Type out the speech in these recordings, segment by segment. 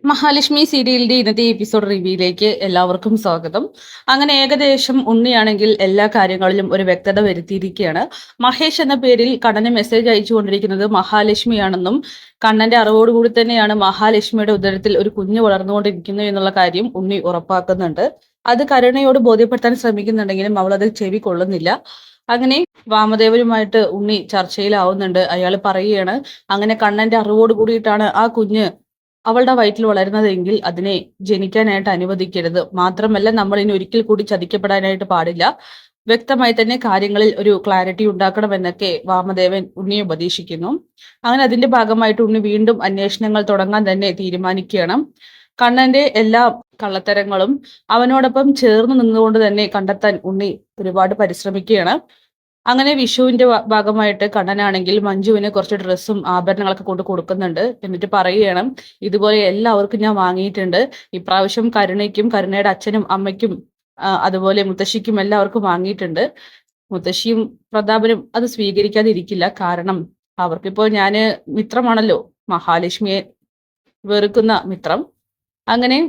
മഹാലക്ഷ്മി സീരിയലിന്റെ ഇന്നത്തെ എപ്പിസോഡ് റിവ്യൂയിലേക്ക് എല്ലാവർക്കും സ്വാഗതം. അങ്ങനെ ഏകദേശം ഉണ്ണിയാണെങ്കിൽ എല്ലാ കാര്യങ്ങളിലും ഒരു വ്യക്തത വരുത്തിയിരിക്കുകയാണ്. മഹേഷ് എന്ന പേരിൽ കണ്ണന് മെസ്സേജ് അയച്ചുകൊണ്ടിരിക്കുന്നത് മഹാലക്ഷ്മിയാണെന്നും കണ്ണന്റെ അറിവോടുകൂടി തന്നെയാണ് മഹാലക്ഷ്മിയുടെ ഉദരത്തിൽ ഒരു കുഞ്ഞ് വളർന്നുകൊണ്ടിരിക്കുന്നു എന്നുള്ള കാര്യം ഉണ്ണി ഉറപ്പാക്കുന്നുണ്ട്. അത് കരുണയോട് ബോധ്യപ്പെടുത്താൻ ശ്രമിക്കുന്നുണ്ടെങ്കിലും അവൾ അത് ചെവി കൊള്ളുന്നില്ല. അങ്ങനെ വാമദേവരുമായിട്ട് ഉണ്ണി ചർച്ചയിലാവുന്നുണ്ട്. അയാൾ പറയുകയാണ്, അങ്ങനെ കണ്ണന്റെ അറിവോട് കൂടിയിട്ടാണ് ആ കുഞ്ഞ് അവളുടെ വയറ്റിൽ വളരുന്നതെങ്കിൽ അതിനെ ജനിക്കാനായിട്ട് അനുവദിക്കരുത്. മാത്രമല്ല, നമ്മൾ ഇനി ഒരിക്കൽ കൂടി ചതിക്കപ്പെടാനായിട്ട് പാടില്ല. വ്യക്തമായി തന്നെ കാര്യങ്ങളിൽ ഒരു ക്ലാരിറ്റി ഉണ്ടാക്കണമെന്നൊക്കെ വാമദേവൻ ഉണ്ണിയെ ഉപദേശിക്കുന്നു. അങ്ങനെ അതിന്റെ ഭാഗമായിട്ട് ഉണ്ണി വീണ്ടും അന്വേഷണങ്ങൾ തുടങ്ങാൻ തന്നെ തീരുമാനിക്കുകയാണ്. കണ്ണന്റെ എല്ലാ കള്ളത്തരങ്ങളും അവനോടൊപ്പം ചേർന്ന് നിന്നുകൊണ്ട് തന്നെ കണ്ടെത്താൻ ഉണ്ണി ഒരുപാട് പരിശ്രമിക്കുകയാണ്. അങ്ങനെ വിഷുവിന്റെ ഭാഗമായിട്ട് കണ്ണനാണെങ്കിൽ മഞ്ജുവിന് കുറച്ച് ഡ്രസ്സും ആഭരണങ്ങളൊക്കെ കൊണ്ട് കൊടുക്കുന്നുണ്ട്. എന്നിട്ട് പറയുകയാണ്, ഇതുപോലെ എല്ലാവർക്കും ഞാൻ വാങ്ങിയിട്ടുണ്ട്. ഇപ്രാവശ്യം കരുണയ്ക്കും കരുണയുടെ അച്ഛനും അമ്മയ്ക്കും അതുപോലെ മുത്തശ്ശിക്കും എല്ലാവർക്കും വാങ്ങിയിട്ടുണ്ട്. മുത്തശ്ശിയും പ്രതാപനും അത് സ്വീകരിക്കാതിരിക്കില്ല. കാരണം അവർക്കിപ്പോ ഞാന് മിത്രമാണല്ലോ, മഹാലക്ഷ്മിയെ വെറുക്കുന്ന മിത്രം. അങ്ങനെ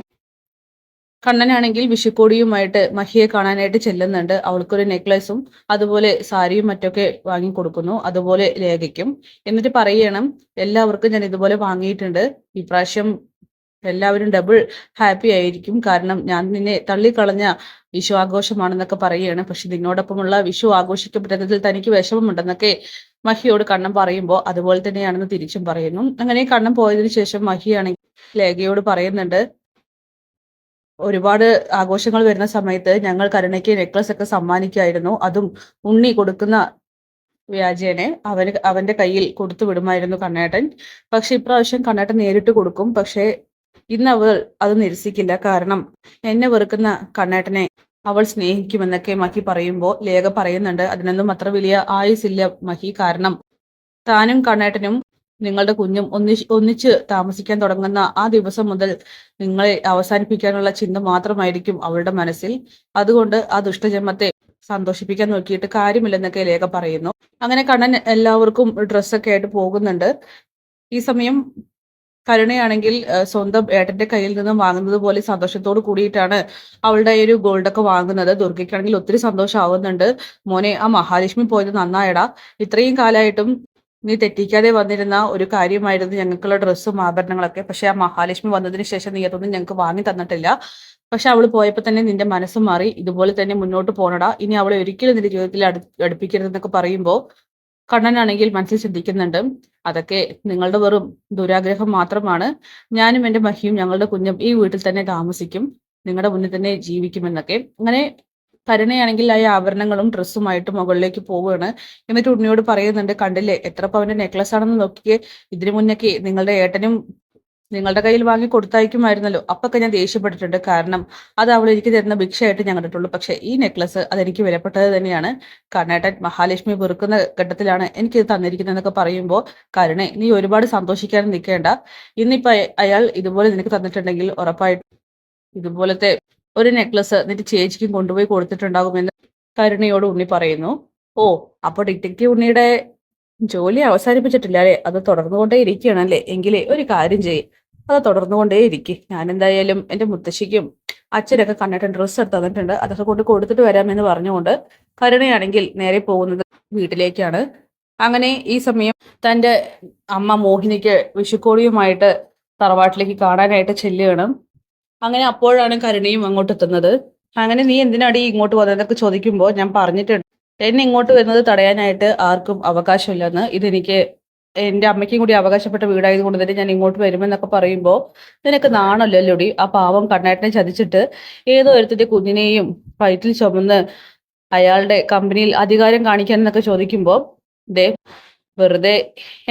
കണ്ണനാണെങ്കിൽ വിഷുക്കോടിയുമായിട്ട് മഹിയെ കാണാനായിട്ട് ചെല്ലുന്നുണ്ട്. അവൾക്കൊരു നെക്ലസും അതുപോലെ സാരിയും മറ്റൊക്കെ വാങ്ങി കൊടുക്കുന്നു, അതുപോലെ ലേഖയ്ക്കും. എന്നിട്ട് പറയണം, എല്ലാവർക്കും ഞാൻ ഇതുപോലെ വാങ്ങിയിട്ടുണ്ട്. ഇപ്രാവശ്യം എല്ലാവരും ഡബിൾ ഹാപ്പി ആയിരിക്കും. കാരണം ഞാൻ നിന്നെ തള്ളിക്കളഞ്ഞ വിഷു ആഘോഷമാണെന്നൊക്കെ പറയുകയാണ്. പക്ഷെ നിന്നോടൊപ്പമുള്ള വിഷു ആഘോഷിക്കപ്പെട്ടതിൽ തനിക്ക് വിഷമമുണ്ടെന്നൊക്കെ മഹിയോട് കണ്ണൻ പറയുമ്പോൾ അതുപോലെ തന്നെയാണെന്ന് തിരിച്ചും പറയുന്നു. അങ്ങനെ കണ്ണൻ പോയതിനു ശേഷം മഹിയാണെങ്കിൽ ലേഖയോട് പറയുന്നുണ്ട്, ഒരുപാട് ആഘോഷങ്ങൾ വരുന്ന സമയത്ത് ഞങ്ങൾ കരുണയ്ക്ക് നെക്ലസ് ഒക്കെ സമ്മാനിക്കുമായിരുന്നു. അതും ഉണ്ണി കൊടുക്കുന്ന വ്യാജേനെ അവന്റെ കയ്യിൽ കൊടുത്തു വിടുമായിരുന്നു കണ്ണേട്ടൻ. പക്ഷെ ഇപ്രാവശ്യം കണ്ണേട്ടൻ നേരിട്ട് കൊടുക്കും. പക്ഷെ ഇന്ന് അവൾ അത് നിരസിക്കില്ല. കാരണം എന്നെ വെറുക്കുന്ന കണ്ണേട്ടനെ അവൾ സ്നേഹിക്കുമെന്നൊക്കെ മഹി പറയുമ്പോൾ ലേഖ പറയുന്നുണ്ട്, അതിനൊന്നും അത്ര വലിയ ആയുസില്ല മഹി. കാരണം താനും കണ്ണേട്ടനും നിങ്ങളുടെ കുഞ്ഞും ഒന്നിച്ച് താമസിക്കാൻ തുടങ്ങുന്ന ആ ദിവസം മുതൽ നിങ്ങളെ അവസാനിപ്പിക്കാനുള്ള ചിന്ത മാത്രമായിരിക്കും അവളുടെ മനസ്സിൽ. അതുകൊണ്ട് ആ ദുഷ്ടജന്മത്തെ സന്തോഷിപ്പിക്കാൻ നോക്കിയിട്ട് കാര്യമില്ലെന്നൊക്കെ ലേഖ പറയുന്നു. അങ്ങനെ കണ്ണൻ എല്ലാവർക്കും ഡ്രസ്സൊക്കെ ആയിട്ട് പോകുന്നുണ്ട്. ഈ സമയം കരുണയാണെങ്കിൽ സ്വന്തം ഏട്ടന്റെ കയ്യിൽ നിന്നും വാങ്ങുന്നത് പോലെ സന്തോഷത്തോട് കൂടിയിട്ടാണ് അവളുടെ ഒരു ഗോൾഡൊക്കെ വാങ്ങുന്നത്. ദുർഗയ്ക്കാണെങ്കിൽ ഒത്തിരി സന്തോഷമാവുന്നുണ്ട്. മോനെ, ആ മഹാലക്ഷ്മി പോയത് നന്നായടാ. ഇത്രയും കാലമായിട്ടും നീ തെറ്റിക്കാതെ വന്നിരുന്ന ഒരു കാര്യമായിരുന്നു ഞങ്ങൾക്കുള്ള ഡ്രസ്സും ആഭരണങ്ങളൊക്കെ. പക്ഷെ ആ മഹാലക്ഷ്മി വന്നതിന് ശേഷം നീ അതൊന്നും ഞങ്ങൾക്ക് വാങ്ങി തന്നിട്ടില്ല. പക്ഷെ അവൾ പോയപ്പോൾ തന്നെ നിന്റെ മനസ്സ് മാറി. ഇതുപോലെ തന്നെ മുന്നോട്ട് പോണടാ. ഇനി അവളെ ഒരിക്കലും നിന്റെ ജീവിതത്തിൽ അടുപ്പിക്കരുതെന്നൊക്കെ പറയുമ്പോൾ കണ്ണനാണെങ്കിൽ മനസ്സിൽ ചിന്തിക്കുന്നുണ്ട്, അതൊക്കെ നിങ്ങളുടെ വെറും ദുരാഗ്രഹം മാത്രമാണ്. ഞാനും എൻ്റെ മഹിയും ഞങ്ങളുടെ കുഞ്ഞും ഈ വീട്ടിൽ തന്നെ താമസിക്കും, നിങ്ങളുടെ മുന്നിൽ തന്നെ ജീവിക്കുമെന്നൊക്കെ. അങ്ങനെ കരുണയാണെങ്കിൽ ആ ആഭരണങ്ങളും ഡ്രസ്സുമായിട്ട് മുകളിലേക്ക് പോവുകയാണ്. എന്നിട്ട് ഉണ്ണിയോട് പറയുന്നുണ്ട്, കണ്ടില്ലേ എത്ര പവന്റെ നെക്ലസ് ആണെന്ന് നോക്കിയേ. ഇതിനു മുന്നൊക്കെ നിങ്ങളുടെ ഏട്ടനും നിങ്ങളുടെ കയ്യിൽ വാങ്ങി കൊടുത്തയക്കുമായിരുന്നല്ലോ. അപ്പൊക്കെ ഞാൻ ദേഷ്യപ്പെട്ടിട്ടുണ്ട്. കാരണം അത് അവൾ എനിക്ക് തരുന്ന ഭിക്ഷയായിട്ട് ഞാൻ കണ്ടിട്ടുള്ളൂ. പക്ഷെ ഈ നെക്ലസ് അതെനിക്ക് വിലപ്പെട്ടത് തന്നെയാണ്. കർണേട്ടൻ മഹാലക്ഷ്മി വെറുക്കുന്ന ഘട്ടത്തിലാണ് എനിക്ക് ഇത് തന്നിരിക്കുന്നതെന്നൊക്കെ പറയുമ്പോൾ, കരുണെ നീ ഒരുപാട് സന്തോഷിക്കാനും നിൽക്കേണ്ട. ഇന്നിപ്പോ അയാൾ ഇതുപോലെ നിനക്ക് തന്നിട്ടുണ്ടെങ്കിൽ ഉറപ്പായിട്ടും ഇതുപോലത്തെ ഒരു നെക്ലസ് നിന്റെ ചേച്ചിക്കും കൊണ്ടുപോയി കൊടുത്തിട്ടുണ്ടാകുമെന്ന് കരുണയോട് ഉണ്ണി പറയുന്നു. ഓ, അപ്പൊ ഡിറ്റക്റ്റീവ് ഉണ്ണിയുടെ ജോലി അവസാനിപ്പിച്ചിട്ടില്ല അല്ലേ? അത് തുടർന്നുകൊണ്ടേ ഇരിക്കുകയാണല്ലേ? എങ്കിലേ ഒരു കാര്യം ചെയ്യ്, അത് തുടർന്നുകൊണ്ടേ ഇരിക്കും. ഞാൻ എന്തായാലും എൻ്റെ മുത്തശ്ശിക്കും അച്ഛനൊക്കെ കണ്ടിട്ട് ഡ്രസ്സ് എടുത്ത് തന്നിട്ടുണ്ട്, അതൊക്കെ കൊണ്ട് കൊടുത്തിട്ട് വരാമെന്ന് പറഞ്ഞുകൊണ്ട് കരുണയാണെങ്കിൽ നേരെ പോകുന്നത് വീട്ടിലേക്കാണ്. അങ്ങനെ ഈ സമയം തൻ്റെ അമ്മ മോഹിനിക്ക് വിഷുക്കോടിയുമായിട്ട് തറവാട്ടിലേക്ക് കാണാനായിട്ട് ചെല്ലുകയാണ്. അങ്ങനെ അപ്പോഴാണ് കരുണയും അങ്ങോട്ട് എത്തുന്നത്. അങ്ങനെ നീ എന്തിനാടി ഇങ്ങോട്ട് വന്നതെന്നൊക്കെ ചോദിക്കുമ്പോൾ ഞാൻ പറഞ്ഞിട്ടുണ്ട്, എന്നെ ഇങ്ങോട്ട് വരുന്നത് തടയാനായിട്ട് ആർക്കും അവകാശമില്ലെന്ന്. ഇതെനിക്ക് എൻ്റെ അമ്മയ്ക്കും കൂടി അവകാശപ്പെട്ട വീടായത് കൊണ്ട് തന്നെ ഞാൻ ഇങ്ങോട്ട് വരുമെന്നൊക്കെ പറയുമ്പോൾ, നിനക്ക് നാണല്ലോടി, ആ പാവം കണ്ണേട്ടനെ ചതിച്ചിട്ട് ഏതോ ഒരുത്തിന്റെ കുഞ്ഞിനെയും വയറ്റിൽ ചുമന്ന് അയാളുടെ കമ്പനിയിൽ അധികാരം കാണിക്കാൻ എന്നൊക്കെ ചോദിക്കുമ്പോൾ, ദേ വെറുതെ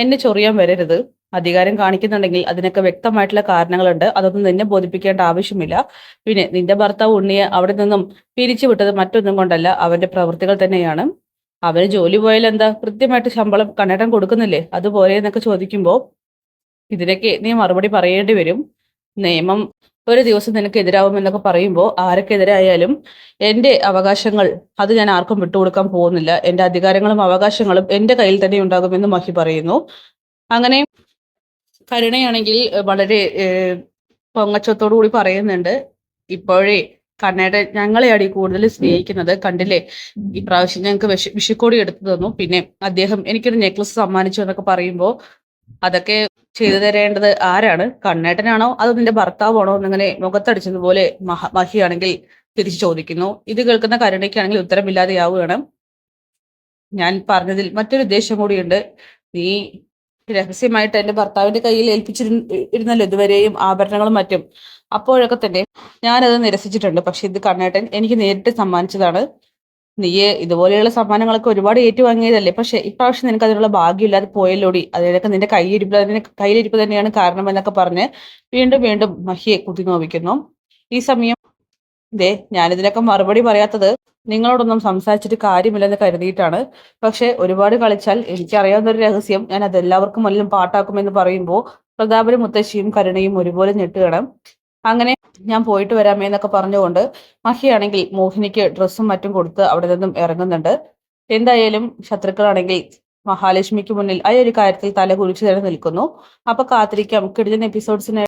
എന്നെ ചൊറിയാൻ വരരുത്. അധികാരം കാണിക്കുന്നുണ്ടെങ്കിൽ അതിനൊക്കെ വ്യക്തമായിട്ടുള്ള കാരണങ്ങളുണ്ട്. അതൊന്നും നിന്നെ ബോധിപ്പിക്കേണ്ട ആവശ്യമില്ല. പിന്നെ നിന്റെ ഭർത്താവ് ഉണ്ണിയെ അവിടെ നിന്നും പിരിച്ചുവിട്ടത് മറ്റൊന്നും കൊണ്ടല്ല, അവന്റെ പ്രവൃത്തികൾ തന്നെയാണ്. അവന് ജോലി പോയാൽ എന്താ, കൃത്യമായിട്ട് ശമ്പളം കണ്ണേട്ടൻ കൊടുക്കുന്നില്ലേ, അതുപോലെ എന്നൊക്കെ ചോദിക്കുമ്പോൾ, ഇതിനൊക്കെ നീ മറുപടി പറയേണ്ടി വരും. നിയമം ഒരു ദിവസം നിനക്ക് എതിരാവുമെന്നൊക്കെ പറയുമ്പോൾ, ആരൊക്കെതിരായാലും എൻ്റെ അവകാശങ്ങൾ അത് ഞാൻ ആർക്കും വിട്ടുകൊടുക്കാൻ പോകുന്നില്ല. എൻ്റെ അധികാരങ്ങളും അവകാശങ്ങളും എൻ്റെ കയ്യിൽ തന്നെ ഉണ്ടാകുമെന്ന് മഹി പറയുന്നു. അങ്ങനെ കരുണയാണെങ്കിൽ വളരെ പൊങ്ങച്ചത്തോടു കൂടി പറയുന്നുണ്ട്, ഇപ്പോഴേ കണ്ണേട്ടൻ ഞങ്ങളെയാണ് കൂടുതൽ സ്നേഹിക്കുന്നത്, കണ്ടില്ലേ ഇപ്രാവശ്യം ഞങ്ങൾക്ക് വിഷുക്കോടി എടുത്തു തന്നു, പിന്നെ അദ്ദേഹം എനിക്കൊരു നെക്ലസ് സമ്മാനിച്ചു എന്നൊക്കെ പറയുമ്പോൾ അതൊക്കെ ചെയ്തു തരേണ്ടത് ആരാണ്, കണ്ണേട്ടനാണോ അതോ നിന്റെ ഭർത്താവാണോ എന്നിങ്ങനെ മുഖത്തടിച്ചതുപോലെ മഹിയാണെങ്കിൽ തിരിച്ചു ചോദിക്കുന്നു. ഇത് കേൾക്കുന്ന കരുണയ്ക്കാണെങ്കിൽ ഉത്തരമില്ലാതെയാവുകയാണ്. ഞാൻ പറഞ്ഞതിൽ മറ്റൊരു ഉദ്ദേശം കൂടിയുണ്ട്. നീ രഹസ്യമായിട്ട് എന്റെ ഭർത്താവിന്റെ കയ്യിൽ ഏൽപ്പിച്ചിരുന്നല്ലോ ഇതുവരെയും ആഭരണങ്ങളും മറ്റും. അപ്പോഴൊക്കെ തന്നെ ഞാനത് നിരസിച്ചിട്ടുണ്ട്. പക്ഷെ ഇത് കണ്ണേട്ടൻ എനിക്ക് നേരിട്ട് സമ്മാനിച്ചതാണ്. നീയെ ഇതുപോലെയുള്ള സമ്മാനങ്ങളൊക്കെ ഒരുപാട് ഏറ്റുവാങ്ങിയതല്ലേ, പക്ഷെ ഇപ്രാവശ്യം നിനക്ക് അതിനുള്ള ഭാഗ്യമില്ലാതെ പോയല്ലോടി, അതിനൊക്കെ നിന്റെ കയ്യിലിരിപ്പ് തന്നെയാണ് കാരണം എന്നൊക്കെ പറഞ്ഞ് വീണ്ടും വീണ്ടും മഹിയെ കുത്തിനോവിക്കുന്നു. ഈ സമയം ഞാനിതിനൊക്കെ മറുപടി പറയാത്തത് നിങ്ങളോടൊന്നും സംസാരിച്ചിട്ട് കാര്യമില്ലെന്ന് കരുതിയിട്ടാണ്. പക്ഷെ ഒരുപാട് കളിച്ചാൽ എനിക്കറിയാവുന്ന ഒരു രഹസ്യം ഞാൻ അതെല്ലാവർക്കും മുന്നിലും പാട്ടാക്കുമെന്ന് പറയുമ്പോൾ പ്രതാപനും മുത്തശ്ശിയും കരുണയും ഒരുപോലെ ഞെട്ടുകയാണ്. അങ്ങനെ ഞാൻ പോയിട്ട് വരാമേ എന്നൊക്കെ പറഞ്ഞുകൊണ്ട് മഹിയാണെങ്കിൽ മോഹിനിക്ക് ഡ്രസ്സും മറ്റും കൊടുത്ത് അവിടെ നിന്നും ഇറങ്ങുന്നുണ്ട്. എന്തായാലും ശത്രുക്കളാണെങ്കിൽ മഹാലക്ഷ്മിക്ക് മുന്നിൽ ആ ഒരു കാര്യത്തിൽ തല കുരിച്ചു തന്നെ നിൽക്കുന്നു. അപ്പൊ കാത്തിരിക്കാം കിടിലൻ എപ്പിസോഡ്സിന്.